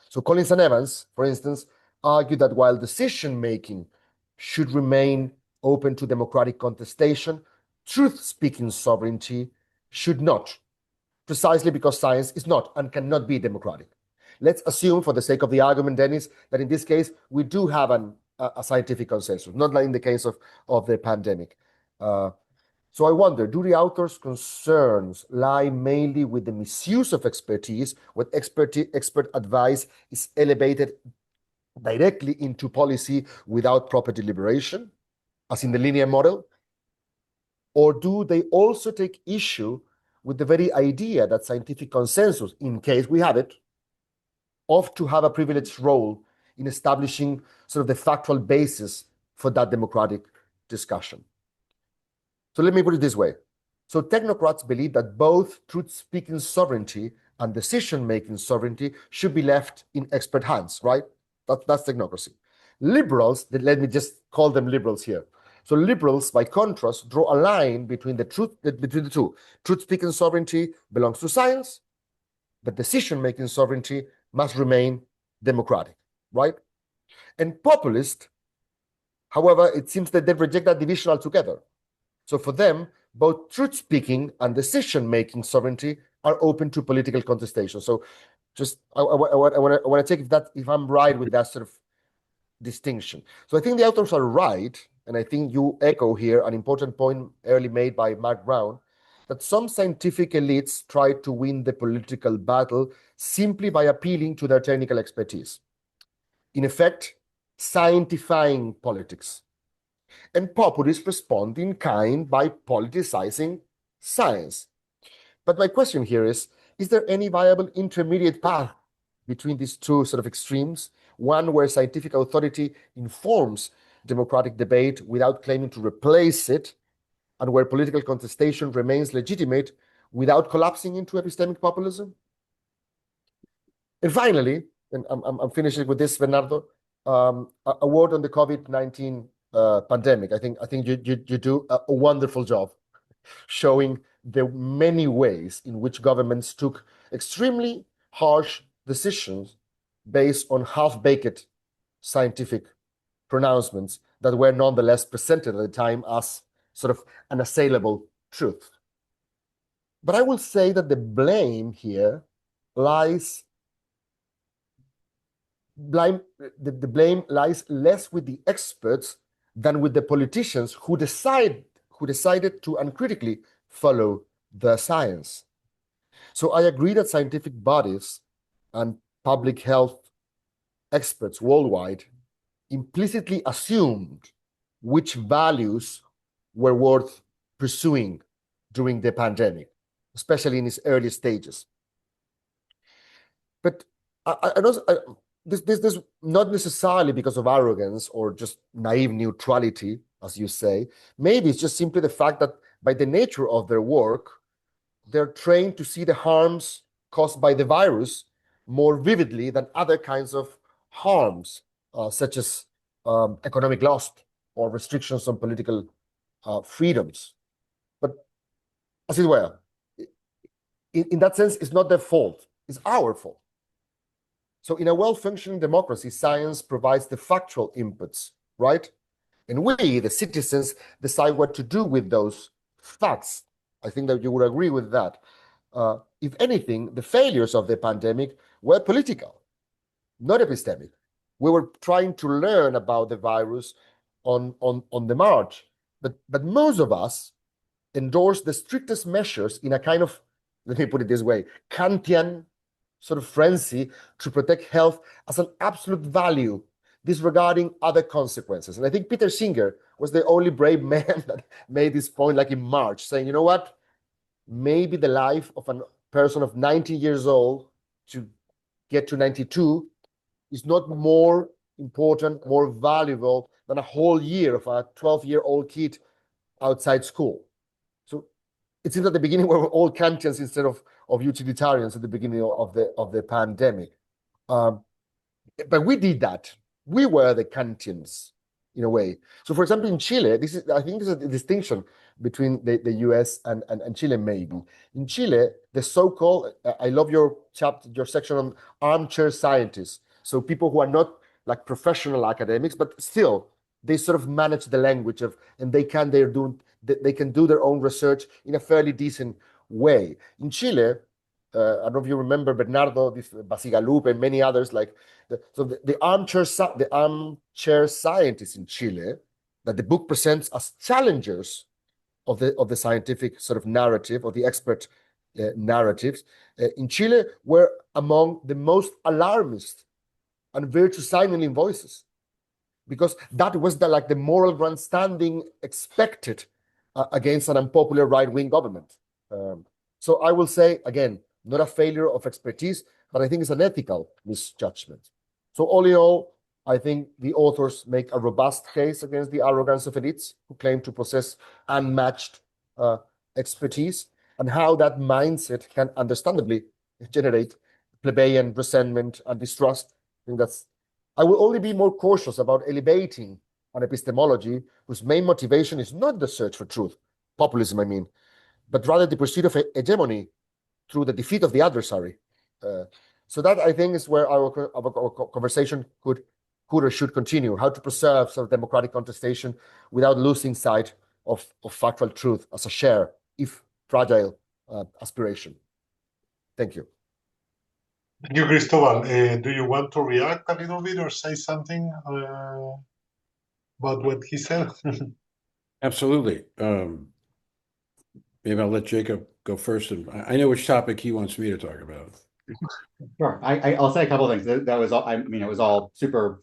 So Collins and Evans, for instance, argue that while decision-making should remain open to democratic contestation, truth-speaking sovereignty should not, precisely because science is not and cannot be democratic. Let's assume, for the sake of the argument, Dennis, that in this case, we do have a scientific consensus, not like in the case of the pandemic. So I wonder, do the author's concerns lie mainly with the misuse of expertise, when expert advice is elevated directly into policy without proper deliberation, as in the linear model? Or do they also take issue with the very idea that scientific consensus, in case we have it, ought to have a privileged role in establishing sort of the factual basis for that democratic discussion? So let me put it this way. So technocrats believe that both truth-speaking sovereignty and decision-making sovereignty should be left in expert hands, right? That's technocracy. Liberals, let me just call them liberals here. So liberals, by contrast, draw a line between the two. Truth-speaking sovereignty belongs to science, but decision-making sovereignty must remain democratic, right? And populists, however, it seems that they reject that division altogether. So for them, both truth-speaking and decision-making sovereignty are open to political contestation. So just I want to check if I'm right with that sort of distinction. So I think the authors are right, and I think you echo here an important point early made by Mark Brown, that some scientific elites try to win the political battle simply by appealing to their technical expertise. In effect, scientifying politics. and populists respond in kind by politicizing science. But my question here is there any viable intermediate path between these two sort of extremes? One where scientific authority informs democratic debate without claiming to replace it, and where political contestation remains legitimate without collapsing into epistemic populism? And finally, and I'm finishing with this, Bernardo, a word on the COVID-19 pandemic. I think you do a wonderful job showing the many ways in which governments took extremely harsh decisions based on half-baked scientific pronouncements that were nonetheless presented at the time as sort of unassailable truth. But I will say that the blame here lies the blame lies less with the experts than with the politicians who decided to uncritically follow the science. So I agree that scientific bodies and public health experts worldwide implicitly assumed which values were worth pursuing during the pandemic, especially in its early stages. But this not necessarily because of arrogance or just naive neutrality, as you say. Maybe it's just simply the fact that by the nature of their work, they're trained to see the harms caused by the virus more vividly than other kinds of harms, such as economic loss or restrictions on political freedoms. But as it were, in that sense, it's not their fault, it's our fault. So in a well-functioning democracy, science provides the factual inputs, right? And we, the citizens, decide what to do with those facts. I think that you would agree with that. If anything, the failures of the pandemic were political, not epistemic. We were trying to learn about the virus on the march, but most of us endorsed the strictest measures in a kind of, let me put it this way, Kantian sort of frenzy to protect health as an absolute value, disregarding other consequences. And I think Peter Singer was the only brave man that made this point, like in March, saying, you know what, maybe the life of a person of 90 years old to get to 92 is not more important, more valuable than a whole year of a 12-year-old kid outside school. So it seems at the beginning we were all Kantians instead of utilitarians at the beginning of the pandemic. But we did that. We were the Kantians in a way. So for example, in Chile, I think there's a distinction between the US and Chile maybe. In Chile, the so-called, I love your section on armchair scientists. So people who are not like professional academics, but still they sort of manage the language of, and they can do their own research in a fairly decent way. In Chile, I don't know if you remember Bernardo, Basigalupe, and many others. Like the armchair scientists in Chile, that the book presents as challengers of the scientific sort of narrative, or the expert narratives, in Chile were among the most alarmist and virtue-signaling voices, because that was the moral grandstanding expected against an unpopular right-wing government. So I will say, again, not a failure of expertise, but I think it's an ethical misjudgment. So all in all, I think the authors make a robust case against the arrogance of elites who claim to possess unmatched expertise, and how that mindset can understandably generate plebeian resentment and distrust. I will only be more cautious about elevating an epistemology whose main motivation is not the search for truth, populism, I mean, but rather the pursuit of hegemony through the defeat of the adversary. So that, I think, is where our conversation could or should continue, how to preserve some democratic contestation without losing sight of factual truth as a shared, if fragile, aspiration. Thank you. Thank you, Cristobal. Do you want to react a little bit or say something about what he said? Absolutely. Maybe I'll let Jacob go first. And I know which topic he wants me to talk about. Sure. I'll say a couple of things. That was all. I mean, it was all super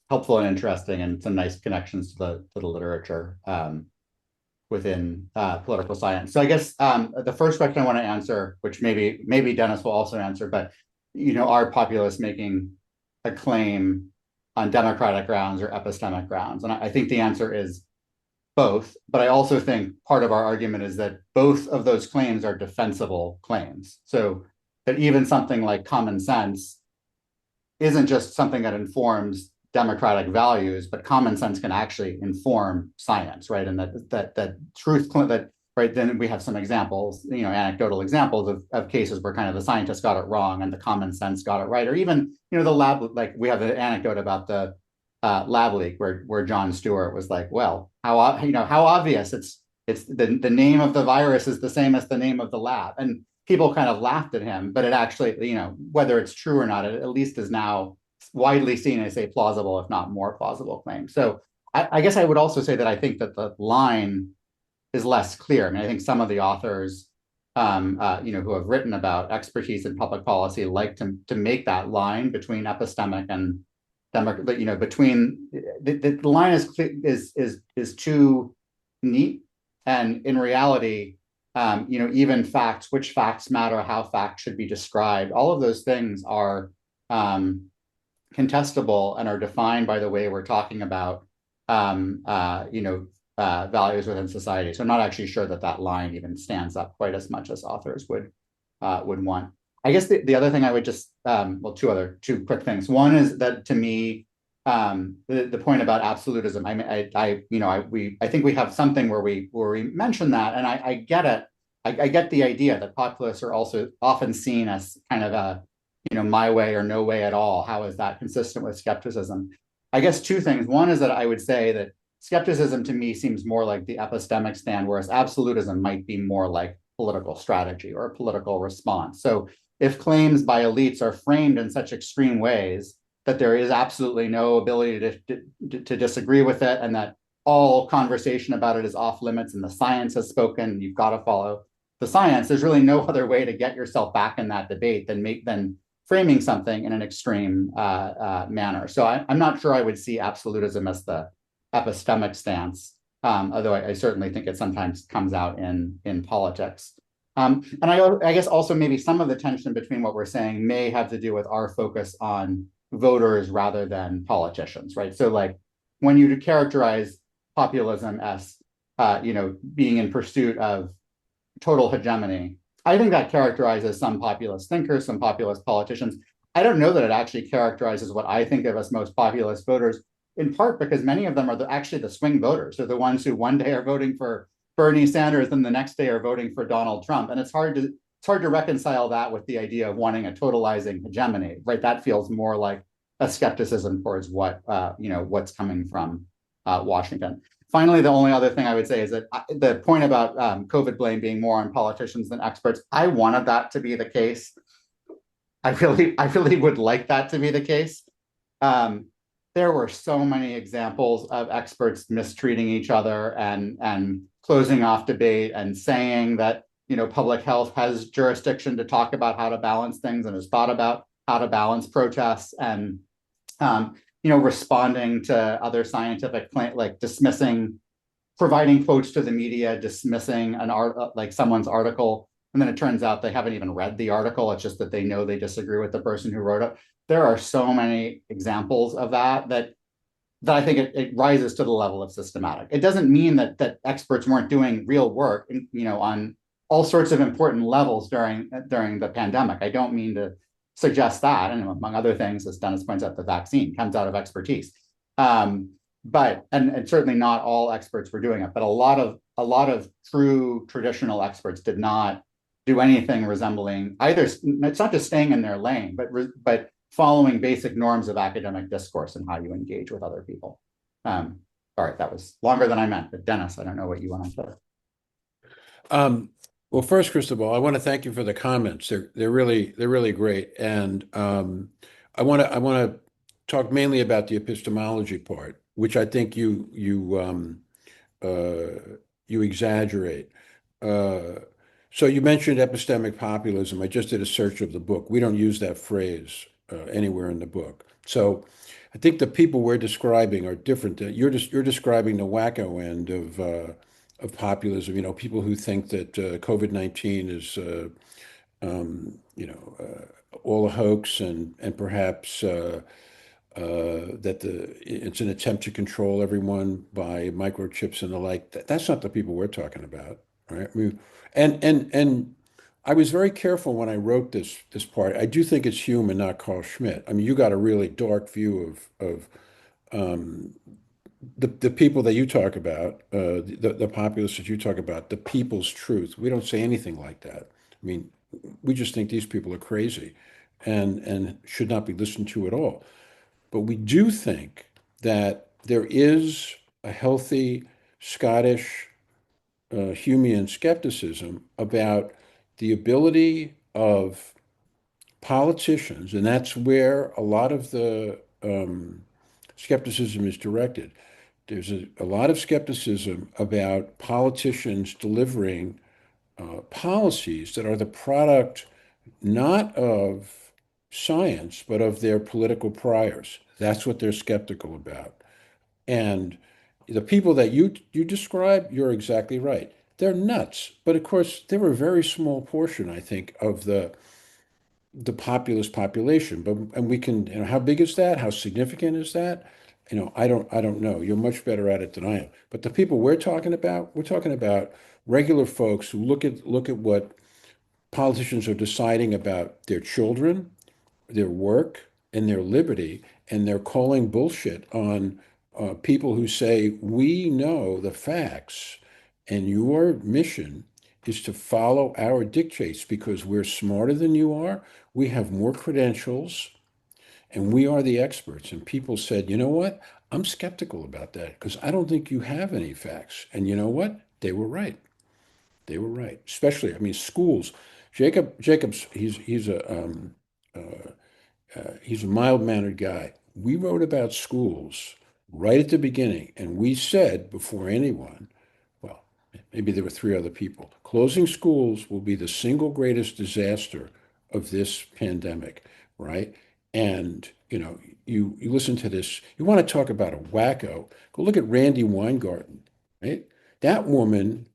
helpful and interesting, and some nice connections to the literature within political science. So I guess the first question I want to answer, which maybe Dennis will also answer, but are populists making a claim on democratic grounds or epistemic grounds? And I think the answer is both, but I also think part of our argument is that both of those claims are defensible claims. So that even something like common sense isn't just something that informs democratic values, but common sense can actually inform science, right? And that truth, that right, then we have some examples, anecdotal examples of cases where kind of the scientists got it wrong and the common sense got it right, or even the lab, like we have an anecdote about the lab leak where John Stewart was like, well, how obvious, it's the name of the virus is the same as the name of the lab, and people kind of laughed at him, but it actually, whether it's true or not, it at least is now widely seen as a plausible, if not more plausible claim. So I guess I would also say that I think that the line is less clear. I mean, I think some of the authors, who have written about expertise in public policy like to make that line between epistemic and between the line is too neat, and in reality, even facts, which facts matter, how facts should be described, all of those things are contestable and are defined by the way we're talking about values within society. So I'm not actually sure that line even stands up quite as much as authors would want. I guess the other thing I would just two quick things. One is that to me, the point about absolutism. I think we have something where we mention that, and I get it. I get the idea that populists are also often seen as kind of a my way or no way at all. How is that consistent with skepticism? I guess two things. One is that I would say that skepticism to me seems more like the epistemic stand, whereas absolutism might be more like political strategy or a political response. So if claims by elites are framed in such extreme ways that there is absolutely no ability to disagree with it, and that all conversation about it is off limits and the science has spoken, you've got to follow the science, there's really no other way to get yourself back in that debate than framing something in an extreme manner. So I'm not sure I would see absolutism as the epistemic stance, although I certainly think it sometimes comes out in politics. And I guess also maybe some of the tension between what we're saying may have to do with our focus on voters rather than politicians, right? So like when you characterize populism as being in pursuit of total hegemony, I think that characterizes some populist thinkers, some populist politicians. I don't know that it actually characterizes what I think of as most populist voters, in part because many of them are actually the swing voters. They're the ones who one day are voting for Bernie Sanders and the next day are voting for Donald Trump. And it's hard to reconcile that with the idea of wanting a totalizing hegemony, right? That feels more like a skepticism towards what's coming from Washington. Finally, the only other thing I would say is that the point about COVID blame being more on politicians than experts, I wanted that to be the case. I really would like that to be the case. There were so many examples of experts mistreating each other and closing off debate and saying that public health has jurisdiction to talk about how to balance things and has thought about how to balance protests, and responding to other scientific claims, like providing quotes to the media, dismissing an like someone's article, and then it turns out they haven't even read the article. It's just that they know they disagree with the person who wrote it. There are so many examples of that I think it rises to the level of systematic. It doesn't mean that experts weren't doing real work, on all sorts of important levels during the pandemic. I don't mean to suggest that, and among other things, as Dennis points out, the vaccine comes out of expertise. But certainly not all experts were doing it, but a lot of true traditional experts did not do anything resembling either. It's not just staying in their lane, but following basic norms of academic discourse and how you engage with other people. All right, that was longer than I meant, but Dennis, I don't know what you want to say. Well, first, Cristobal, I want to thank you for the comments. They're really great, and I want to talk mainly about the epistemology part, which I think you exaggerate. So you mentioned epistemic populism. I just did a search of the book. We don't use that phrase anywhere in the book. So I think the people we're describing are different. You're describing the wacko end of populism. You know, people who think that COVID-19 is all a hoax and perhaps that it's an attempt to control everyone by microchips and the like. That's not the people we're talking about, right? I mean, and I was very careful when I wrote this part. I do think it's Hume and not Carl Schmitt. I mean, you got a really dark view of the people that you talk about, the populists that you talk about, the people's truth. We don't say anything like that. I mean, we just think these people are crazy and should not be listened to at all. But we do think that there is a healthy Scottish Humean skepticism about the ability of politicians, and that's where a lot of the skepticism is directed. There's a lot of skepticism about politicians delivering policies that are the product not of science, but of their political priors. That's what they're skeptical about. And the people that you describe, you're exactly right. They're nuts. But of course, they're a very small portion, I think, of the populist population. But and we can, how big is that? How significant is that? I don't know. You're much better at it than I am. But the people we're talking about regular folks who look at what politicians are deciding about their children, their work, and their liberty, and they're calling bullshit on people who say, we know the facts, and your mission is to follow our dictates because we're smarter than you are, we have more credentials, and we are the experts. And people said, you know what? I'm skeptical about that because I don't think you have any facts. And you know what? They were right. They were right. Especially, I mean, schools. Jacobs, he's a mild-mannered guy. We wrote about schools right at the beginning, and we said before anyone, well, maybe there were three other people, closing schools will be the single greatest disaster of this pandemic, right? And you listen to this, you want to talk about a wacko, go look at Randy Weingarten, right? That woman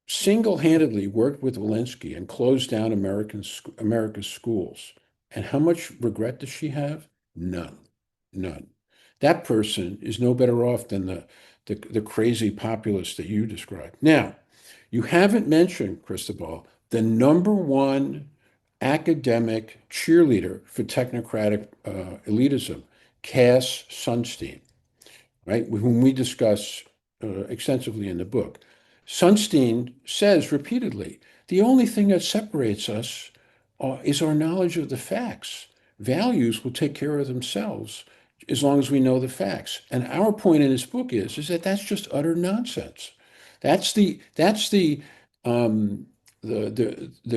single-handedly worked with Walensky and closed down America's schools. And how much regret does she have? None. None. That person is no better off than the crazy populist that you described. Now, you haven't mentioned, Cristobal, the number one academic cheerleader for technocratic elitism, Cass Sunstein, right, whom we discuss extensively in the book. Sunstein says repeatedly, the only thing that separates us is our knowledge of the facts. Values will take care of themselves as long as we know the facts. And our point in this book is that that's just utter nonsense. That's the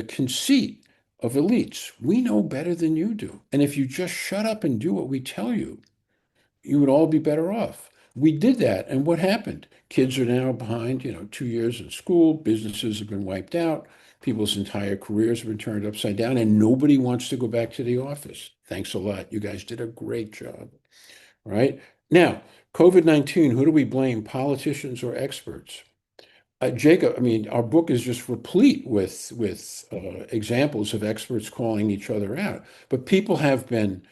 conceit of elites. We know better than you do. And if you just shut up and do what we tell you, you would all be better off. We did that, and what happened? Kids are now behind, 2 years in school, businesses have been wiped out, people's entire careers have been turned upside down, and nobody wants to go back to the office. Thanks a lot. You guys did a great job, right? Now, COVID-19, who do we blame, politicians or experts? Jacob, I mean, our book is just replete with examples of experts calling each other out. But people have been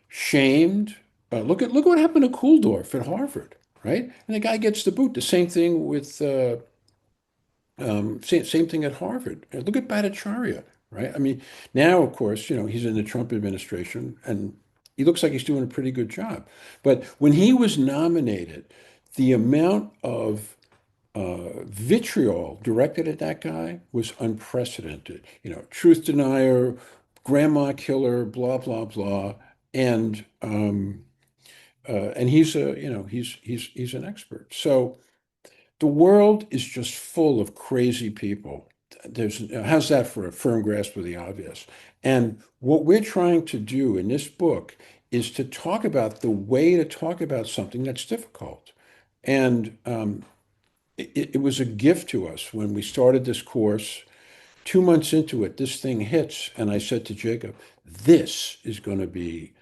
shamed. Look what happened to Kulldorff at Harvard, right? And the guy gets the boot. The same thing with same thing at Harvard. Look at Bhattacharya, right? I mean, now of course, he's in the Trump administration, and he looks like he's doing a pretty good job. But when he was nominated, the amount of vitriol directed at that guy was unprecedented. Truth denier, grandma killer, blah blah blah, and he's he's an expert. So the world is just full of crazy people. How's that for a firm grasp of the obvious? And what we're trying to do in this book is to talk about the way to talk about something that's difficult. And it was a gift to us when we started this course. 2 months into it, this thing hits, and I said to Jacob, this is going to be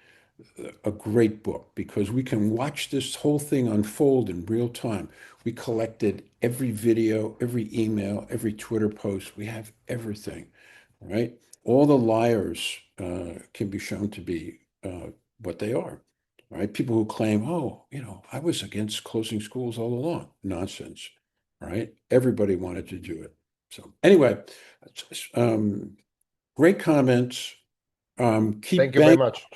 a great book because we can watch this whole thing unfold in real time. We collected every video, every email, every Twitter post. We have everything, right? All the liars can be shown to be what they are, right? People who claim, oh, I was against closing schools all along. Nonsense, right? Everybody wanted to do it. So anyway, great comments. Thank you very much.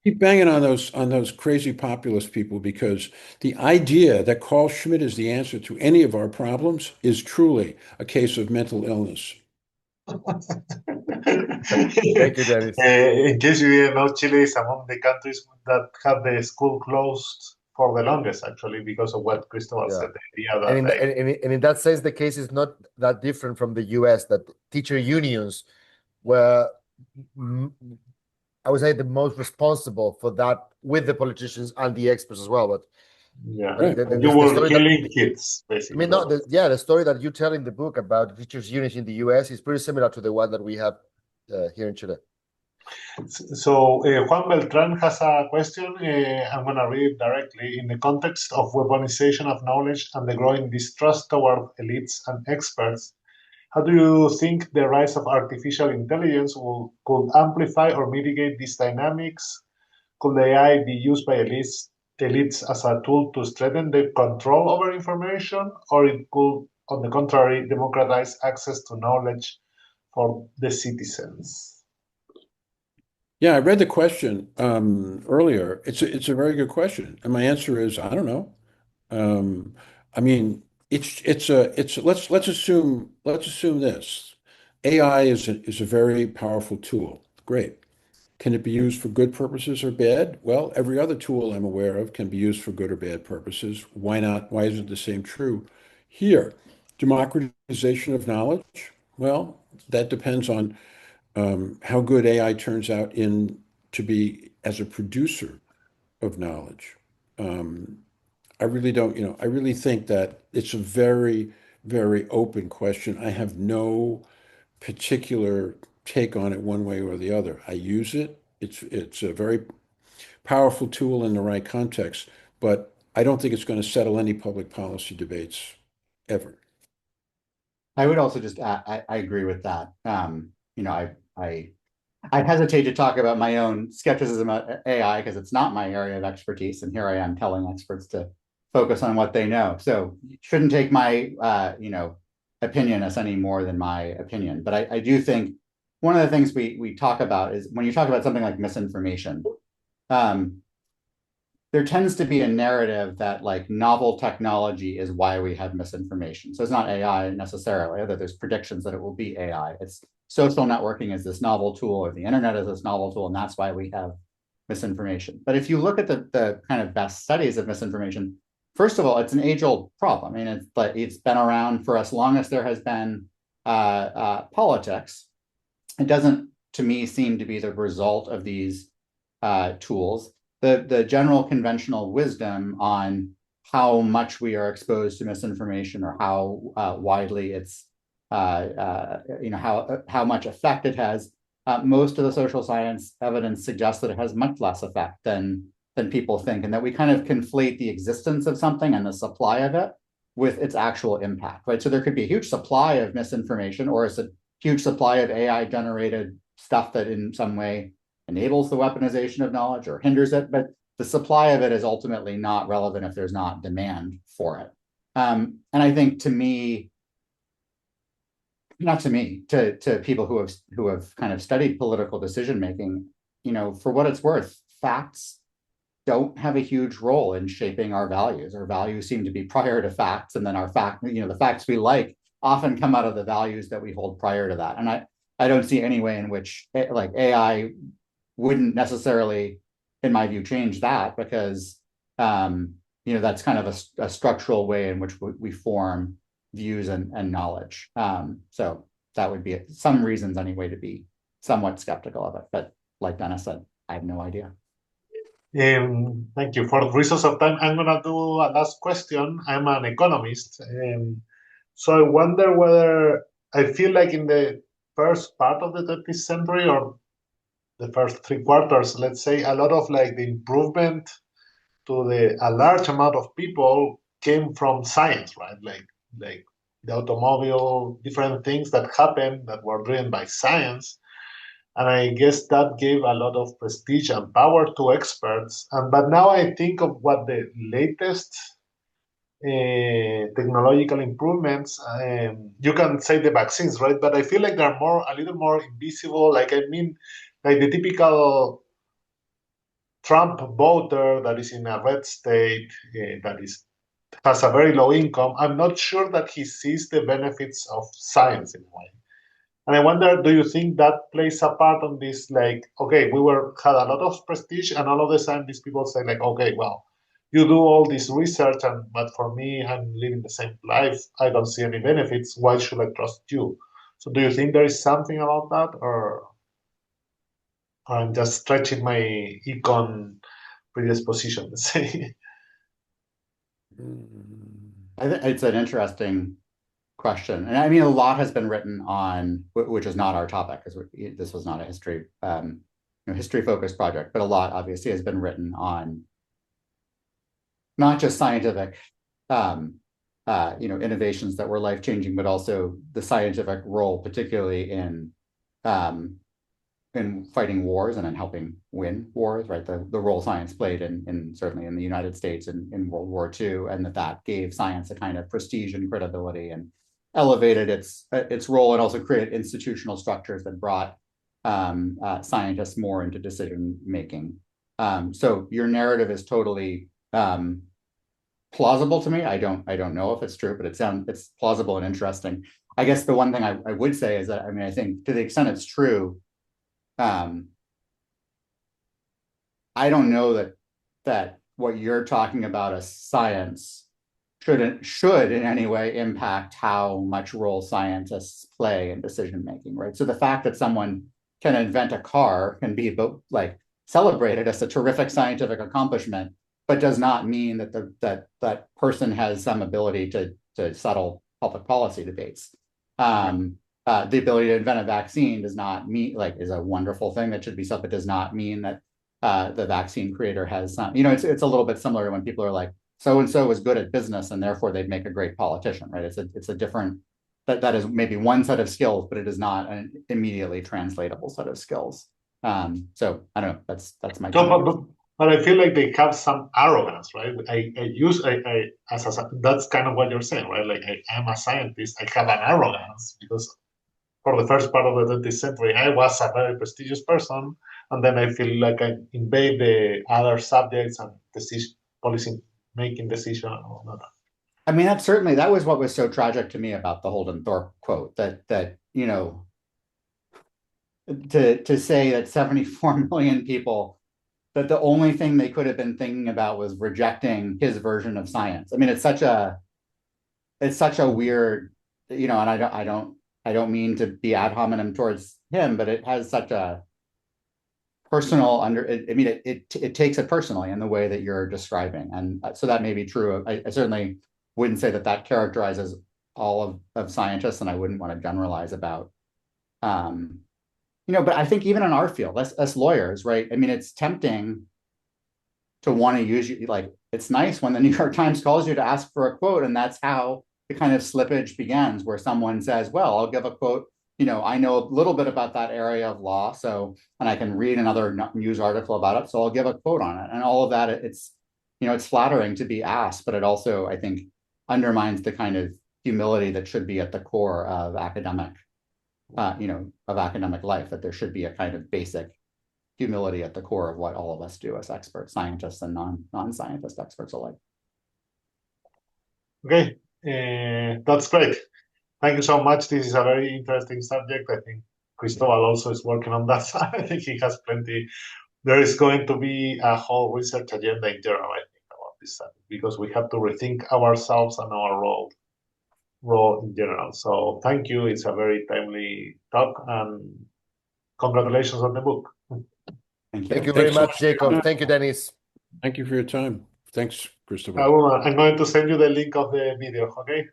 Keep banging on those crazy populist people because the idea that Carl Schmitt is the answer to any of our problems is truly a case of mental illness. Thank you, Dennis. In case you didn't know, Chile is among the countries that have the school closed for the longest, actually, because of what Cristobal said. The idea that And in that sense, the case is not that different from the US, that teacher unions were, I would say, the most responsible for that with the politicians and the experts as well. But yeah, Right. you were killing kids, I basically. mean, the story that you tell in the book about teachers unions in the US is pretty similar to the one that we have here in Chile. So Juan Beltran has a question. I'm going to read it directly. In the context of weaponization of knowledge and the growing distrust toward elites and experts, how do you think the rise of artificial intelligence could amplify or mitigate these dynamics? Could the AI be used by elites as a tool to strengthen their control over information, or it could, on the contrary, democratize access to knowledge for the citizens? Yeah, I read the question earlier. It's a very good question, and my answer is I don't know. I mean, let's assume this. AI is a very powerful tool. Great. Can it be used for good purposes or bad? Well, every other tool I'm aware of can be used for good or bad purposes. Why not? Why isn't the same true here? Democratization of knowledge? Well, that depends on how good AI turns out to be as a producer of knowledge. I really don't, I really think that it's a very, very open question. I have no particular take on it one way or the other. I use it. It's a very powerful tool in the right context, but I don't think it's going to settle any public policy debates ever. I would also just I agree with that. I hesitate to talk about my own skepticism of AI because it's not my area of expertise, and here I am telling experts to focus on what they know. So you shouldn't take my opinion as any more than my opinion. But I do think one of the things we talk about is when you talk about something like misinformation, there tends to be a narrative that like novel technology is why we have misinformation. So it's not AI necessarily, although there's predictions that it will be AI. It's social networking is this novel tool, or the internet is this novel tool, and that's why we have misinformation. But if you look at the kind of best studies of misinformation, first of all, it's an age-old problem. I mean, it's been around for as long as there has been politics. It doesn't, to me, seem to be the result of these tools. The general conventional wisdom on how much we are exposed to misinformation or how widely it's how much effect it has. Most of the social science evidence suggests that it has much less effect than people think, and that we kind of conflate the existence of something and the supply of it with its actual impact, right? So there could be a huge supply of misinformation, or it's a huge supply of AI generated stuff that in some way enables the weaponization of knowledge or hinders it, but the supply of it is ultimately not relevant if there's not demand for it. And I think to people who have kind of studied political decision making, for what it's worth, facts don't have a huge role in shaping our values. Our values seem to be prior to facts, and then the facts we like often come out of the values that we hold prior to that. And I don't see any way in which like AI wouldn't necessarily, in my view, change that, because that's kind of a structural way in which we form views and knowledge. So that would be some reasons anyway to be somewhat skeptical of it. But like Dennis said, I have no idea. Thank you. For reasons of time, I'm going to do a last question. I'm an economist. So I wonder whether I feel like in the first part of the 20th century, or the first 3 quarters, let's say, a lot of like the improvement to a large amount of people came from science, right? Like the automobile, different things that happened that were driven by science. And I guess that gave a lot of prestige and power to experts. But now I think of what the latest technological improvements, you can say the vaccines, right? But I feel like they're a little more invisible. Like, I mean, like the typical Trump voter that is in a red state, has a very low income. I'm not sure that he sees the benefits of science in a way. And I wonder, do you think that plays a part on this? Like, okay, had a lot of prestige, and all of a sudden these people say, like, okay, well, you do all this research, but for me, I'm living the same life. I don't see any benefits. Why should I trust you? So, do you think there is something about that, or I'm just stretching my econ predisposition, let's say? It's an interesting question, and I mean, a lot has been written on, which is not our topic, because this was not a history-focused project, but a lot obviously has been written on not just scientific, innovations that were life-changing, but also the scientific role, particularly in fighting wars and in helping win wars, right? The role science played in certainly in the United States in World War II, and that gave science a kind of prestige and credibility and elevated its role, and also created institutional structures that brought scientists more into decision making. So your narrative is totally plausible to me. I don't know if it's true, but it's plausible and interesting. I guess the one thing I would say is that, I mean, I think to the extent it's true, I don't know that what you're talking about as science should in any way impact how much role scientists play in decision making, right? So the fact that someone can invent a car can be like celebrated as a terrific scientific accomplishment, but does not mean that person has some ability to settle public policy debates. The ability to invent a vaccine does not mean, like, is a wonderful thing that should be said, but does not mean that the vaccine creator has some, it's a little bit similar to when people are like, so-and-so was good at business and therefore they'd make a great politician, right? It's a different, that is maybe one set of skills, but it is not an immediately translatable set of skills. So I don't know, that's my But I feel like they have some arrogance, right? That's kind of what you're saying, right? Like, I'm a scientist, I have an arrogance because for the first part of the 20th century, I was a very prestigious person, and then I feel like I invade the other subjects and policy-making decision and all that. I mean, that was what was so tragic to me about the Holden Thorpe quote, that to say that 74 million people, that the only thing they could have been thinking about was rejecting his version of science. I mean, it's such a weird, and I don't mean to be ad hominem towards him, but it has such a personal it takes it personally in the way that you're describing. And so that may be true. I certainly wouldn't say that characterizes all of scientists, and I wouldn't want to generalize about, but I think even in our field, as lawyers, right? I mean, it's tempting to want to use you, like, it's nice when the New York Times calls you to ask for a quote, and that's how the kind of slippage begins, where someone says, well, I'll give a quote, I know a little bit about that area of law, and I can read another news article about it, so I'll give a quote on it. And all of that, it's flattering to be asked, but it also, I think, undermines the kind of humility that should be at the core of academic life, that there should be a kind of basic humility at the core of what all of us do as experts, scientists and non-scientist experts alike. Okay, that's great. Thank you so much. This is a very interesting subject. I think Cristobal also is working on that side. I think he has plenty. There is going to be a whole research agenda in general, I think, about this subject, because we have to rethink ourselves and our role in general. So thank you. It's a very timely talk, and congratulations on the book. Thank you. Thank you very much, Jacob. Thank you, Dennis. Thank you for your time. Thanks, Cristobal. I'm going to send you the link of the video, okay?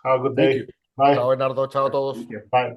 Have a good day. Thank you. Bye. Chao, Bernardo. Chao a todos. Thank you. Bye.